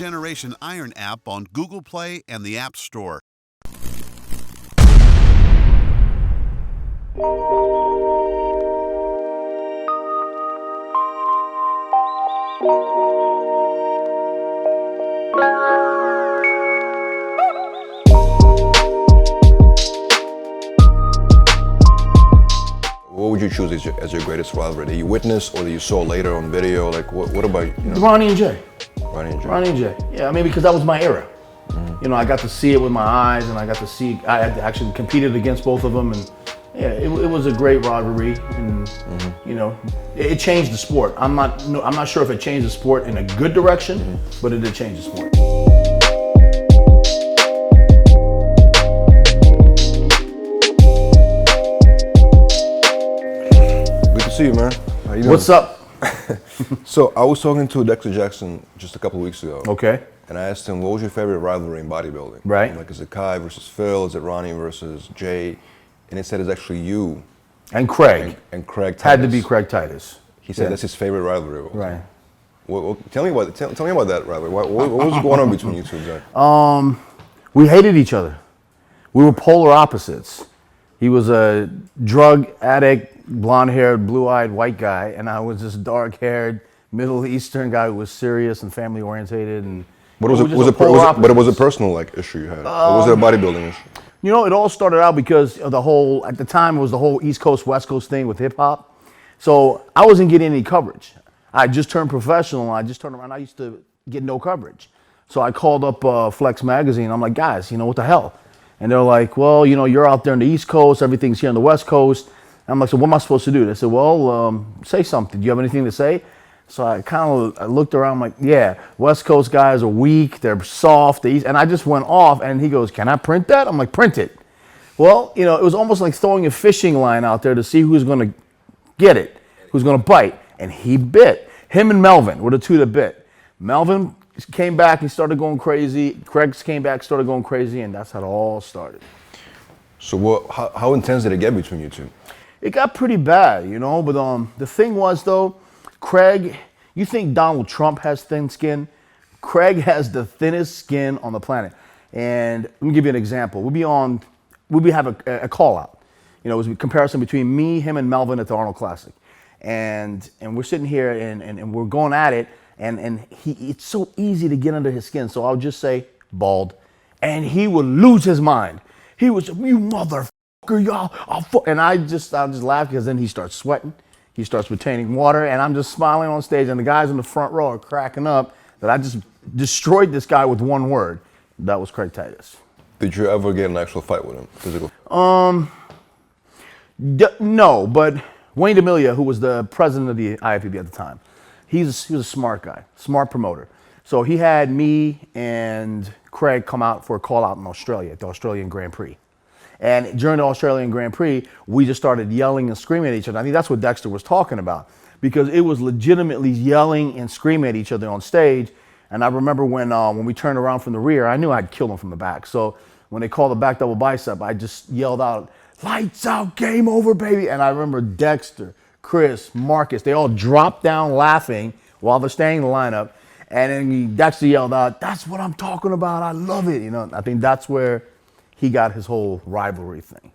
generation Iron app on Google Play and the App Store. What would you choose as your greatest rivalry? That you witnessed or that you saw later on video? Like, what about, you know? Ronnie and Jay. Ronnie and Jay. Ronnie and Jay. Yeah, I mean, because that was my era. You know, I got to see it with my eyes, and I got to see, I had actually competed against both of them, and yeah, it was a great rivalry, and you know, it changed the sport. I'm not sure if it changed the sport in a good direction, but it did change the sport. Good to see you, man. How you doing? What's up? So I was talking to Dexter Jackson just a couple of weeks ago. Okay. And I asked him, what was your favorite rivalry in bodybuilding? Right. I'm like, is it Kai versus Phil? Is it Ronnie versus Jay? And he said it's actually you. And Craig. And Craig Titus. Had to be Craig Titus. He said that's his favorite rivalry. Right. Well, tell me about that rivalry. What was going on between you two exactly? We hated each other. We were polar opposites. He was a drug addict, blonde-haired, blue-eyed white guy, and I was this dark-haired Middle Eastern guy who was serious and family-orientated. And But was it was a personal like issue you had, or was it a bodybuilding issue? You know, it all started out because of at the time it was the whole East Coast, West Coast thing with hip hop. So I wasn't getting any coverage. I just turned professional. I just turned around. I used to get no coverage. So I called up Flex Magazine. I'm like, guys, you know, what the hell? And they're like, well, you know, you're out there on the East Coast. Everything's here on the West Coast. And I'm like, so what am I supposed to do? They said, well, say something. Do you have anything to say? So I looked around, I'm like, yeah, West Coast guys are weak, they're soft, and I just went off, and he goes, can I print that? I'm like, print it. Well, you know, it was almost like throwing a fishing line out there to see who's gonna get it, who's gonna bite, and he bit. Him and Melvin were the two that bit. Melvin came back, he started going crazy, Craig came back, started going crazy, and that's how it all started. So how intense did it get between you two? It got pretty bad, you know, but the thing was, though, Craig, you think Donald Trump has thin skin? Craig has the thinnest skin on the planet. And let me give you an example. We'd have a call out. You know, it was a comparison between me, him, and Melvin at the Arnold Classic. And we're sitting here and we're going at it, and it's so easy to get under his skin. So I'll just say bald. And he would lose his mind. He was, you motherfucker, y'all. And I'll just laugh because then he starts sweating. He starts retaining water, and I'm just smiling on stage, and the guys in the front row are cracking up that I just destroyed this guy with one word. That was Craig Titus. Did you ever get an actual fight with him, physical? No, but Wayne D'Amelia, who was the president of the IFBB at the time, he was a smart guy, smart promoter. So he had me and Craig come out for a call out in Australia, at the Australian Grand Prix. And during the Australian Grand Prix, we just started yelling and screaming at each other. I think that's what Dexter was talking about, because it was legitimately yelling and screaming at each other on stage. And I remember when we turned around from the rear, I knew I'd kill him from the back. So when they called the back double bicep, I just yelled out, lights out, game over, baby. And I remember Dexter, Chris, Marcus, they all dropped down laughing while they're staying in the lineup. And then Dexter yelled out, that's what I'm talking about, I love it. You know, I think that's where he got his whole rivalry thing.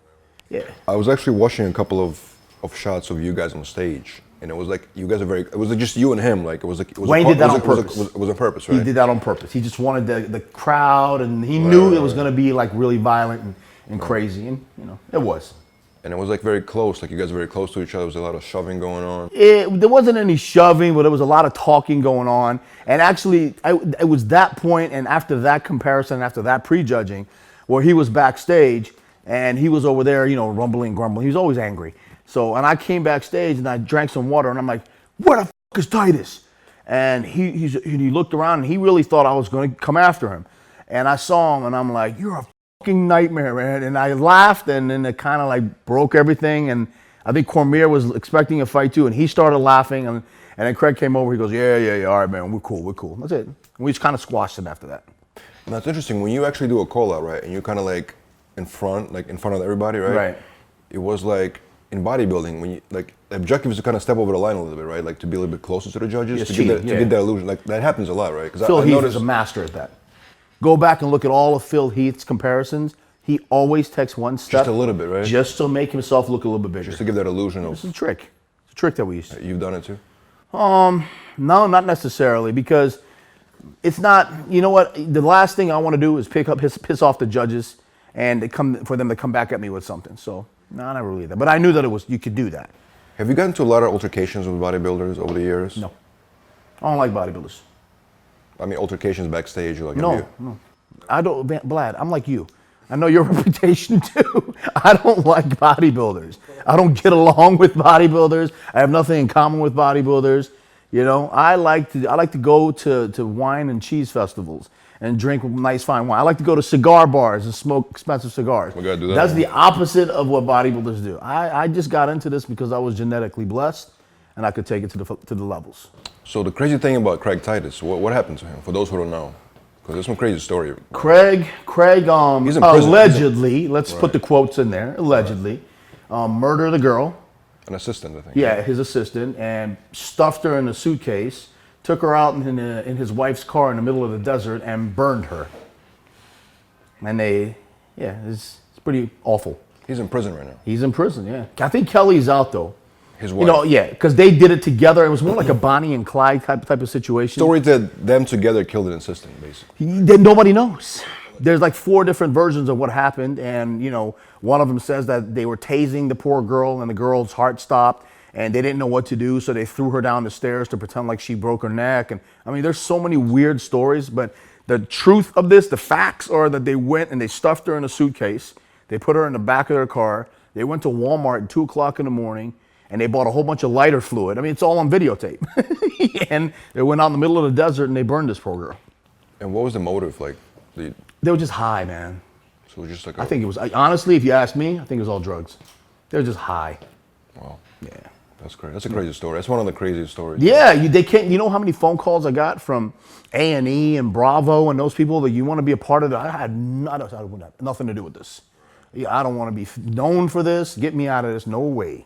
Yeah. I was actually watching a couple of shots of you guys on stage, and it was like you guys are very. It was like just you and him. Like it was like Wayne did that on purpose. It was on purpose, right? He did that on purpose. He just wanted the crowd, and he knew it was going to be like really violent and crazy, and you know it was. And it was like very close. Like you guys were very close to each other. There was a lot of shoving going on. There wasn't any shoving, but there was a lot of talking going on. And actually, it was that point, and after that comparison, after that prejudging, where he was backstage and he was over there, you know, rumbling, grumbling. He was always angry. So, and I came backstage and I drank some water and I'm like, where the f is Titus? And he looked around and he really thought I was going to come after him. And I saw him and I'm like, you're a fucking nightmare, man. And I laughed and then it kind of like broke everything. And I think Cormier was expecting a fight too. And he started laughing and then Craig came over. He goes, yeah, all right, man, we're cool. That's it. And we just kind of squashed it after that. Now it's interesting when you actually do a call out, right? And you're kind of like in front of everybody, right? Right. It was like in bodybuilding, when you like the objective is to kind of step over the line a little bit, right? Like to be a little bit closer to the judges, Yes, to cheating, get that illusion. Like that happens a lot, right? Because Phil I Heath noticed is a master at that. Go back and look at all of Phil Heath's comparisons. He always takes one step. just a little bit, right? Just to make himself look a little bit bigger. Just to give that illusion of. It's a trick. It's a trick that we use. You've done it too. No, not necessarily, because it's not. You know what? The last thing I want to do is piss off the judges, and for them to come back at me with something. So no, I never really did that. But I knew that you could do that. Have you gotten into a lot of altercations with bodybuilders over the years? No, I don't like bodybuilders. I mean, altercations backstage, like No. I don't, Vlad. I'm like you. I know your reputation too. I don't like bodybuilders. I don't get along with bodybuilders. I have nothing in common with bodybuilders. You know, I like to go to wine and cheese festivals and drink nice fine wine. I like to go to cigar bars and smoke expensive cigars. We gotta do that. That's the opposite of what bodybuilders do. I just got into this because I was genetically blessed and I could take it to the levels. So the crazy thing about Craig Titus, what happened to him? For those who don't know, because there's some crazy story. Craig, He's in prison. allegedly, let's put the quotes in there, allegedly, murdered a girl. An assistant, I think. Yeah, his assistant, and stuffed her in a suitcase, took her out in his wife's car in the middle of the desert and burned her. And it's pretty awful. He's in prison right now. He's in prison, yeah. I think Kelly's out though. His wife. You know, yeah, because they did it together. It was more like a Bonnie and Clyde type of situation. Story that them together killed an assistant, basically. Then nobody knows. There's like 4 different versions of what happened, and you know, one of them says that they were tasing the poor girl, and the girl's heart stopped, and they didn't know what to do, so they threw her down the stairs to pretend like she broke her neck. And I mean, there's so many weird stories, but the truth of this, the facts are that they went and they stuffed her in a suitcase. They put her in the back of their car. They went to Walmart at 2 o'clock in the morning. And they bought a whole bunch of lighter fluid. I mean, it's all on videotape. And they went out in the middle of the desert and they burned this poor girl. And what was the motive? Like, They were just high, man. so it was just like I think it was, honestly, if you ask me, I think it was all drugs. They were just high. wow, Yeah. that's crazy. That's a crazy story. That's one of the craziest stories. Yeah, they can't. You know how many phone calls I got from A&E and Bravo and those people that you want to be a part of it? I had nothing to do with this. Yeah, I don't want to be known for this. Get me out of this. No way.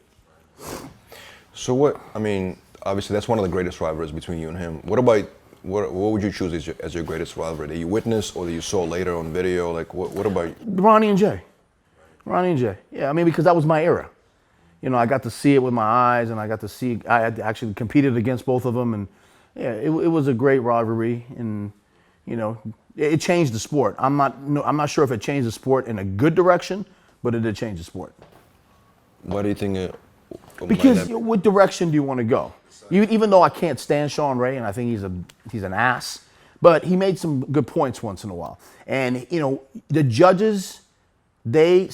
So what? I mean, obviously that's one of the greatest rivalries between you and him. What would you choose as your greatest rivalry that you witnessed or that you saw later on video? Like what about Ronnie and Jay. Ronnie and Jay. Yeah, I mean, because that was my era. You know, I got to see it with my eyes, and I had actually competed against both of them, and yeah, it was a great rivalry, and you know, it changed the sport. I'm not sure if it changed the sport in a good direction, but it did change the sport. why do you think it? Because what direction do you want to go? Even though I can't stand Sean Ray, and I think he's an ass, but he made some good points once in a while. And you know, the judges, they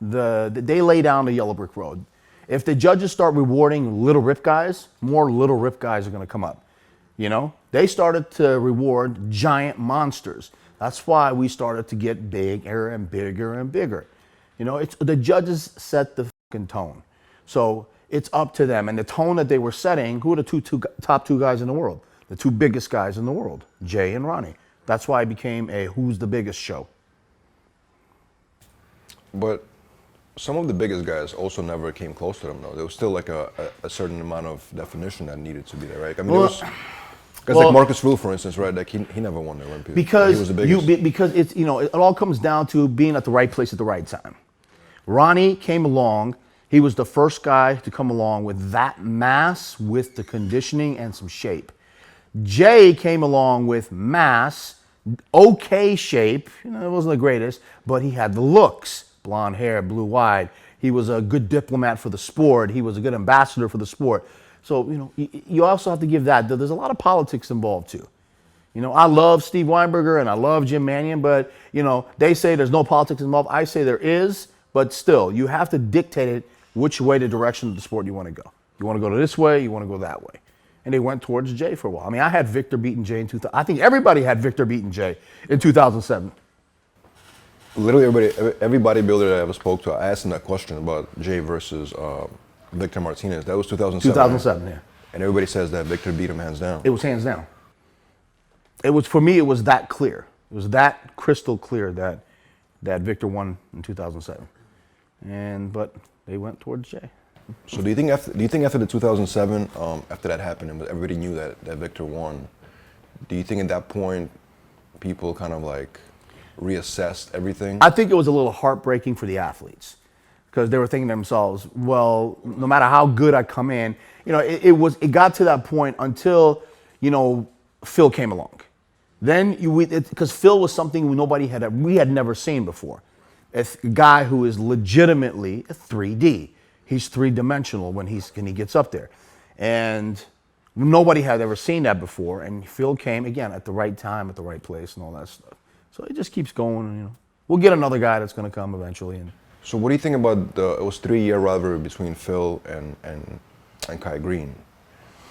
lay down the yellow brick road. If the judges start rewarding little rip guys, more little rip guys are going to come up. You know, they started to reward giant monsters. That's why we started to get bigger and bigger and bigger. You know, the judges set the fucking tone. So it's up to them. And the tone that they were setting, who are the top two guys in the world? The 2 biggest guys in the world, Jay and Ronnie. That's why it became a who's the biggest show. But some of the biggest guys also never came close to them, though. There was still like a certain amount of definition that needed to be there, right? I mean, there was guys like Marcus Rule, for instance, right? Like he never won the Olympia. Because he was the biggest. because it's, you know, it all comes down to being at the right place at the right time. Ronnie came along. He was the first guy to come along with that mass, with the conditioning and some shape. Jay came along with mass, okay shape. You know, it wasn't the greatest, but he had the looks. Blonde hair, blue-eyed. He was a good diplomat for the sport. He was a good ambassador for the sport. So, you know, you also have to give that. There's a lot of politics involved too. You know, I love Steve Weinberger and I love Jim Mannion, but, you know, they say there's no politics involved. I say there is, but still, you have to dictate it which way, the direction of the sport you want to go. You want to go this way, you want to go that way. And they went towards Jay for a while. I mean, I had Victor beating Jay in 2000. I think everybody had Victor beating Jay in 2007. Literally every bodybuilder that I ever spoke to, I asked them that question about Jay versus Victor Martinez. That was 2007. 2007, right? yeah. And everybody says that Victor beat him hands down. It was hands down. It was, for me, it was that clear. It was that crystal clear that Victor won in 2007. But they went towards Jay. So do you think after the 2007, after that happened and everybody knew that Victor won, do you think at that point people kind of like reassessed everything? I think it was a little heartbreaking for the athletes because they were thinking to themselves, well, no matter how good I come in, you know, it got to that point until, you know, Phil came along. Then because Phil was something we had never seen before. A guy who is legitimately a 3D. He's three-dimensional when he gets up there. And nobody had ever seen that before. And Phil came, again, at the right time, at the right place and all that stuff. So it just keeps going, and, you know. We'll get another guy that's going to come eventually. And so what do you think about it was 3-year rivalry between Phil and Kai Green?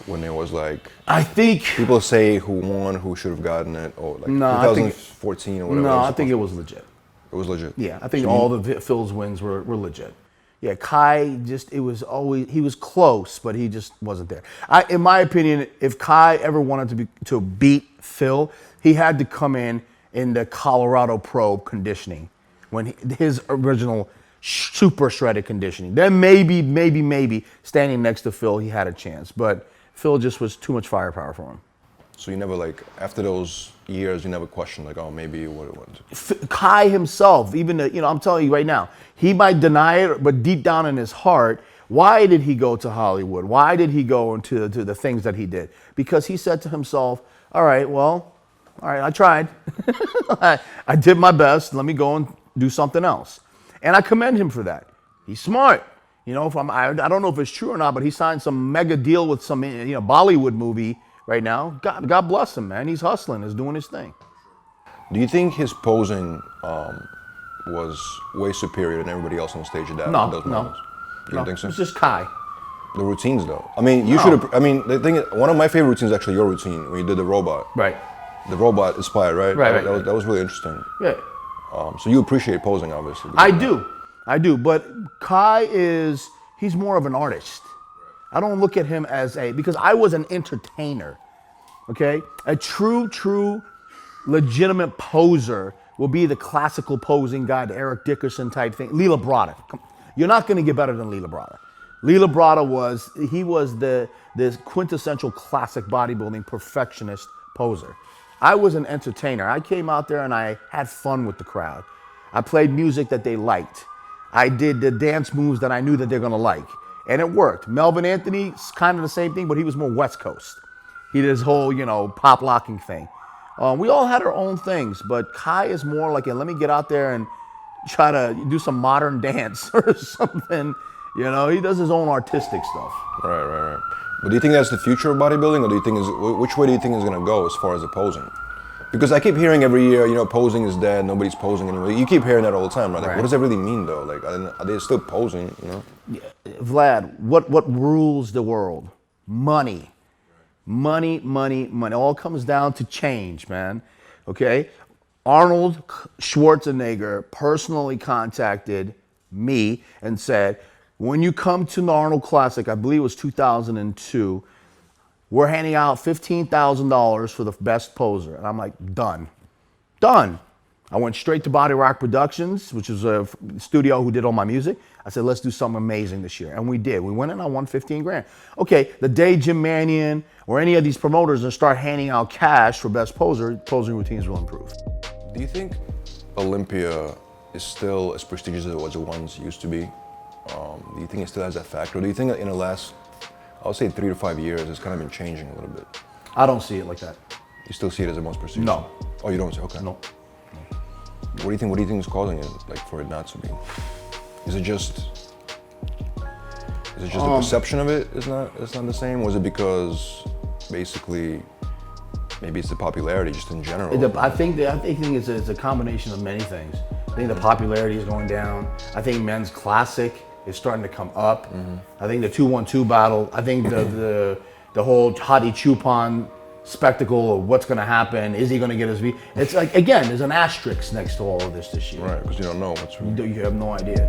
When it was like, I think people say who won, who should have gotten it, or like 2014 or whatever. No, I think it was legit. It was legit. Yeah, I think all the Phil's wins were legit. Yeah, Kai he was close, but he just wasn't there. In my opinion, if Kai ever wanted to beat Phil, he had to come in the Colorado Pro conditioning, when his original super shredded conditioning. Then maybe standing next to Phil, he had a chance, but Phil just was too much firepower for him. So you never, like, after those years, you never questioned, like, oh, maybe what it was? Kai himself, even, you know, I'm telling you right now, he might deny it, but deep down in his heart, why did he go to Hollywood? Why did he go into the things that he did? Because he said to himself, all right, I tried. I did my best. Let me go and do something else. And I commend him for that. He's smart. You know, I don't know if it's true or not, but he signed some mega deal with some, you know, Bollywood movie right now. God bless him, man. He's hustling. He's doing his thing. Do you think his posing was way superior than everybody else on stage at that? No. You don't think so? It's just Kai. The routines, though. I mean, you should have. I mean, the thing. One of my favorite routines is actually your routine when you did the robot. Right. The robot inspired, right? Right. That was really interesting. Yeah. So you appreciate posing, obviously. I do, but Kai he's more of an artist. I don't look at him as because I was an entertainer, okay? A true, legitimate poser will be the classical posing guy, the Eric Dickerson type thing. Leela Brada. You're not gonna get better than Leela Brada. Leela Brada was this quintessential classic bodybuilding perfectionist poser. I was an entertainer. I came out there and I had fun with the crowd. I played music that they liked. I did the dance moves that I knew that they're gonna like. And it worked. Melvin Anthony, kind of the same thing, but he was more West Coast. He did his whole, you know, pop locking thing. We all had our own things, but Kai is more like, let me get out there and try to do some modern dance or something. You know, he does his own artistic stuff. Right. But do you think that's the future of bodybuilding, or do you think which way do you think it's gonna go as far as the posing? Because I keep hearing every year, you know, posing is dead, nobody's posing anymore. You keep hearing that all the time, right? Like, what does that really mean, though? Like, are they still posing, you know? Yeah. Vlad, what rules the world? Money. Money. It all comes down to change, man. Okay? Arnold Schwarzenegger personally contacted me and said, when you come to the Arnold Classic, I believe it was 2002, we're handing out $15,000 for the best poser. And I'm like, done. I went straight to Body Rock Productions, which is a studio who did all my music. I said, let's do something amazing this year. And we did. We went and I won 15 grand. Okay, the day Jim Mannion or any of these promoters will start handing out cash for best poser, posing routines will improve. Do you think Olympia is still as prestigious as it once used to be? Do you think it still has that factor? Or do you think that in the last, I'll say 3 to 5 years, it's kind of been changing a little bit? I don't see it like that. You still see it as the most prestigious? No. Oh, you don't see? Okay. No. What do you think is causing it, like, for it not to be? Is it just the perception of it is not the same? Was it because basically maybe it's the popularity just in general? I think it's a combination of many things. I think the popularity is going down. I think men's classic is starting to come up. I think the 2-1-2 battle. I think the whole Hadi Chupan spectacle of what's going to happen. Is he going to get his V? It's like, again, there's an asterisk next to all of this year. Right, because you don't know what's real. You have no idea.